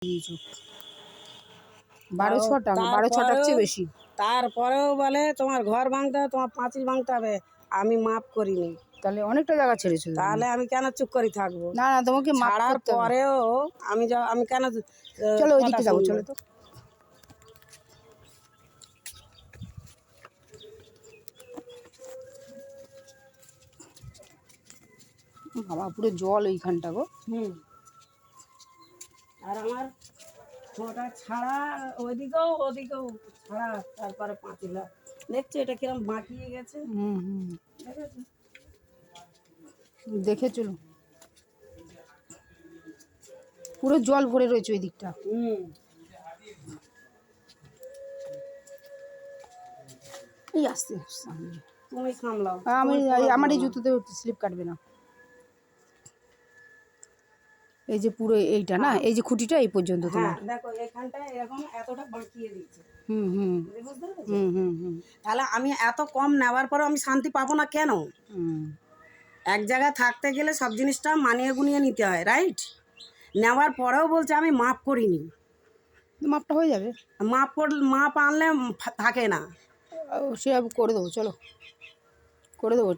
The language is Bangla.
12 টাকা 12 টাকার চেয়ে বেশি। তারপরেও বলে তোমার ঘর ভাঙতে হবে, তোমার পাঁচিল ভাঙতে হবে। আমি মাপ করিনি, তাহলে অনেকটা জায়গা ছেড়েছো। তাহলে আমি কেন চুপ করে থাকবো? না না, তোমাকে মাপ ছাড়ার করতে হবে। পরেও আমি কেন চলো ওই কথা দিকটা যাবো, শুনবো? চলো তো। বাবা পুরো জল ওইখানটা গো। আর আমার ওটা ছাড়া ওদিকেও ছাড়া, তারপরে পাঁচিলা দেখছো এটা কিরম বাঁকিয়ে গেছে। দেখেছো? দেখে চলো, পুরো জল ভরে রয়েছে ওই দিকটা। এই আসতে তুমি সামলাও। আমার এই জুতোতে স্লিপ কাটবে না। এই যে পুরো এইটা না, এই যে খুঁটিটা এই পর্যন্ত তোমার। দেখো এখানটায় এরকম এতটা বাঁকিয়ে দিচ্ছে। বুঝতে পেরেছো? তাহলে আমি এত কম নেওয়ার পরেও আমি শান্তি পাবো না কেন? এক জায়গায় থাকতে গেলে সব জিনিসটা মানিয়ে গুনিয়ে নিতে হয়, রাইট? নেওয়ার পরেও বলছে আমি মাপ করিনি। মাপটা হয়ে যাবে, মাপ আনলে থাকে না। সে করে দেবো, চলো করে দেবো।